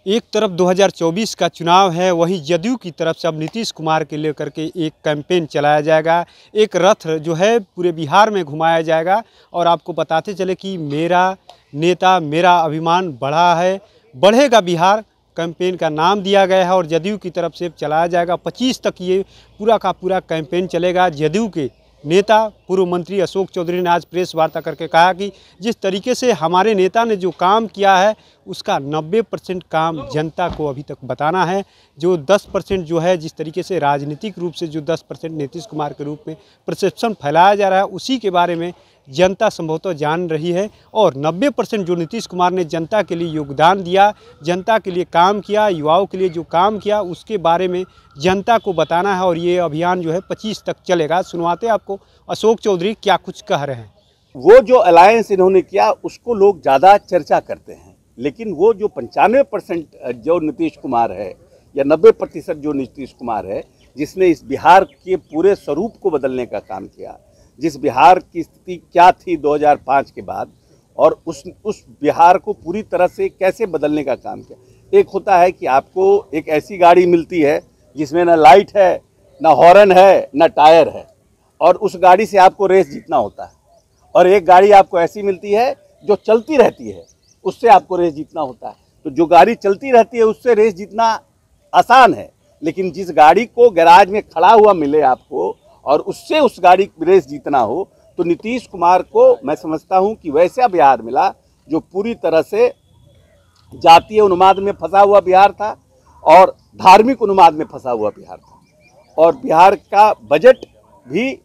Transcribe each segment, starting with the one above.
एक तरफ 2024 का चुनाव है, वहीं जदयू की तरफ से अब नीतीश कुमार के लेकर के एक कैंपेन चलाया जाएगा। एक रथ जो है पूरे बिहार में घुमाया जाएगा और आपको बताते चले कि मेरा नेता मेरा अभिमान बढ़ा है, बढ़ेगा बिहार कैंपेन का नाम दिया गया है और जदयू की तरफ से चलाया जाएगा। 25 तक ये पूरा का पूरा कैंपेन चलेगा। जदयू के नेता पूर्व मंत्री अशोक चौधरी ने आज प्रेस वार्ता करके कहा कि जिस तरीके से हमारे नेता ने जो काम किया है उसका 90% काम जनता को अभी तक बताना है। जो 10% जो है, जिस तरीके से राजनीतिक रूप से जो 10% नीतीश कुमार के रूप में परसेप्शन फैलाया जा रहा है, उसी के बारे में जनता संभवतः जान रही है। और 90% जो नीतीश कुमार ने जनता के लिए योगदान दिया, जनता के लिए काम किया, युवाओं के लिए जो काम किया, उसके बारे में जनता को बताना है। और ये अभियान जो है 25 तक चलेगा। सुनवाते आपको अशोक चौधरी क्या कुछ कह रहे हैं। वो जो अलायंस इन्होंने किया उसको लोग ज़्यादा चर्चा करते हैं, लेकिन वो जो 95% जो नीतीश कुमार है या 90% जो नीतीश कुमार है, जिसने इस बिहार के पूरे स्वरूप को बदलने का काम किया, जिस बिहार की स्थिति क्या थी 2005 के बाद, और उस बिहार को पूरी तरह से कैसे बदलने का काम किया। एक होता है कि आपको एक ऐसी गाड़ी मिलती है जिसमें ना लाइट है, ना हॉर्न है, ना टायर है, और उस गाड़ी से आपको रेस जीतना होता है। और एक गाड़ी आपको ऐसी मिलती है जो चलती रहती है, उससे आपको रेस जीतना होता है। तो जो गाड़ी चलती रहती है उससे रेस जीतना आसान है, लेकिन जिस गाड़ी को गैराज में खड़ा हुआ मिले आपको और उससे उस गाड़ी रेस जीतना हो, तो नीतीश कुमार को मैं समझता हूं कि वैसा बिहार मिला जो पूरी तरह से जातीय उन्माद में फंसा हुआ बिहार था और धार्मिक उन्माद में फंसा हुआ बिहार था। और बिहार का बजट भी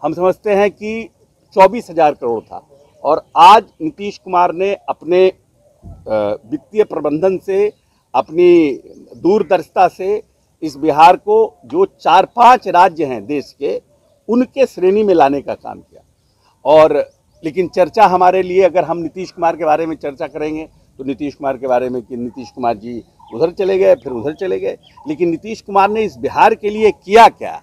हम समझते हैं कि 24,000 करोड़ था। और आज नीतीश कुमार ने अपने वित्तीय प्रबंधन से, अपनी दूरदर्शिता से इस बिहार को जो 4-5 राज्य हैं देश के, उनके श्रेणी में लाने का काम किया। और लेकिन चर्चा हमारे लिए, अगर हम नीतीश कुमार के बारे में चर्चा करेंगे तो नीतीश कुमार के बारे में कि नीतीश कुमार जी उधर चले गए, फिर उधर चले गए, लेकिन नीतीश कुमार ने इस बिहार के लिए किया क्या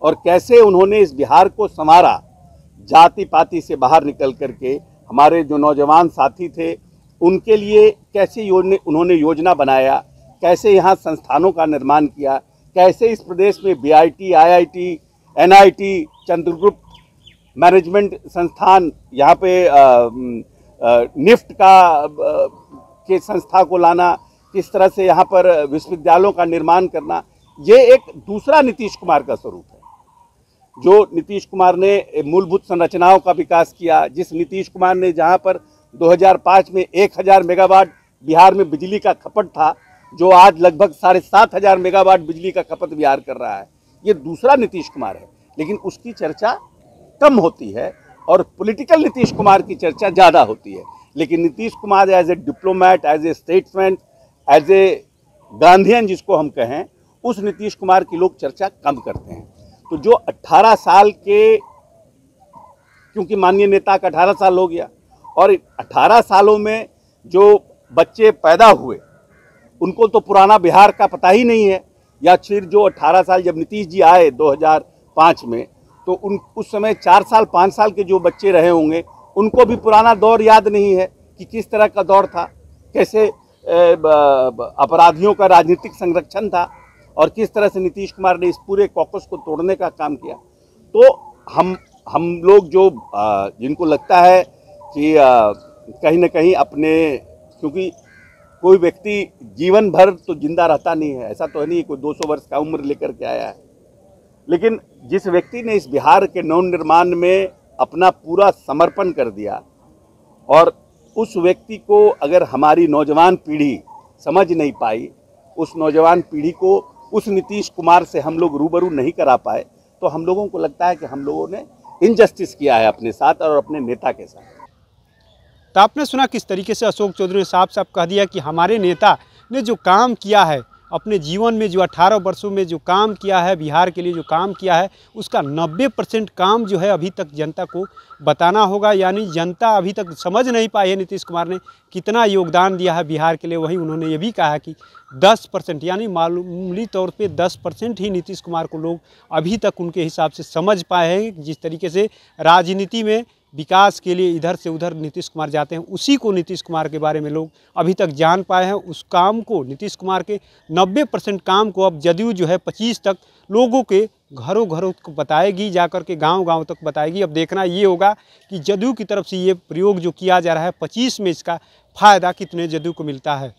और कैसे उन्होंने इस बिहार को संवारा। जाति पाति से बाहर निकल करके हमारे जो नौजवान साथी थे उनके लिए कैसे उन्होंने योजना बनाया, कैसे यहाँ संस्थानों का निर्माण किया, कैसे इस प्रदेश में BIT, IIT, NIT, Chandragupta management संस्थान, यहाँ पे निफ्ट के संस्था को लाना, किस तरह से यहाँ पर विश्वविद्यालयों का निर्माण करना, ये एक दूसरा नीतीश कुमार का स्वरूप है। जो नीतीश कुमार ने मूलभूत संरचनाओं का विकास किया, जिस नीतीश कुमार ने जहाँ पर 2005 में 1000 मेगावाट बिहार में बिजली का खपत था, जो आज लगभग 7,500 मेगावाट बिजली का खपत बिहार कर रहा है, ये दूसरा नीतीश कुमार है। लेकिन उसकी चर्चा कम होती है और पॉलिटिकल नीतीश कुमार की चर्चा ज़्यादा होती है। लेकिन Nitish Kumar as a diplomat, as a statesman, as a Gandhian जिसको हम कहें, उस नीतीश कुमार की लोग चर्चा कम करते हैं। तो जो 18 साल के, क्योंकि माननीय नेता का 18 साल हो गया और 18 सालों में जो बच्चे पैदा हुए उनको तो पुराना बिहार का पता ही नहीं है, या फिर जो 18 साल जब नीतीश जी आए 2005 में, तो उस समय 4 साल 5 साल के जो बच्चे रहे होंगे उनको भी पुराना दौर याद नहीं है कि किस तरह का दौर था, कैसे अपराधियों का राजनीतिक संरक्षण था और किस तरह से नीतीश कुमार ने इस पूरे कॉकस को तोड़ने का काम किया। तो हम लोग जो जिनको लगता है कि कहीं ना कहीं अपने, क्योंकि कोई व्यक्ति जीवन भर तो जिंदा रहता नहीं है, ऐसा तो है नहीं कोई 200 वर्ष का उम्र लेकर के आया है, लेकिन जिस व्यक्ति ने इस बिहार के नवनिर्माण में अपना पूरा समर्पण कर दिया, और उस व्यक्ति को अगर हमारी नौजवान पीढ़ी समझ नहीं पाई, उस नौजवान पीढ़ी को उस नीतीश कुमार से हम लोग रूबरू नहीं करा पाए, तो हम लोगों को लगता है कि हम लोगों ने इनजस्टिस किया है अपने साथ और अपने नेता के साथ। तो आपने सुना किस तरीके से अशोक चौधरी ने साफ साफ कह दिया कि हमारे नेता ने जो काम किया है अपने जीवन में, जो 18 वर्षों में जो काम किया है, बिहार के लिए जो काम किया है, उसका 90% काम जो है अभी तक जनता को बताना होगा। यानी जनता अभी तक समझ नहीं पाई है नीतीश कुमार ने कितना योगदान दिया है बिहार के लिए। वहीं उन्होंने ये भी कहा है कि 10% यानी मामूली तौर पे 10% ही नीतीश कुमार को लोग अभी तक उनके हिसाब से समझ पाए हैं। जिस तरीके से राजनीति में विकास के लिए इधर से उधर नीतीश कुमार जाते हैं, उसी को नीतीश कुमार के बारे में लोग अभी तक जान पाए हैं। उस काम को नीतीश कुमार के 90% काम को अब जदयू जो है 25 तक लोगों के घरों घरों को बताएगी, जाकर के गांव-गांव तक बताएगी। अब देखना ये होगा कि जदयू की तरफ से ये प्रयोग जो किया जा रहा है 25 में इसका फ़ायदा कितने जदयू को मिलता है।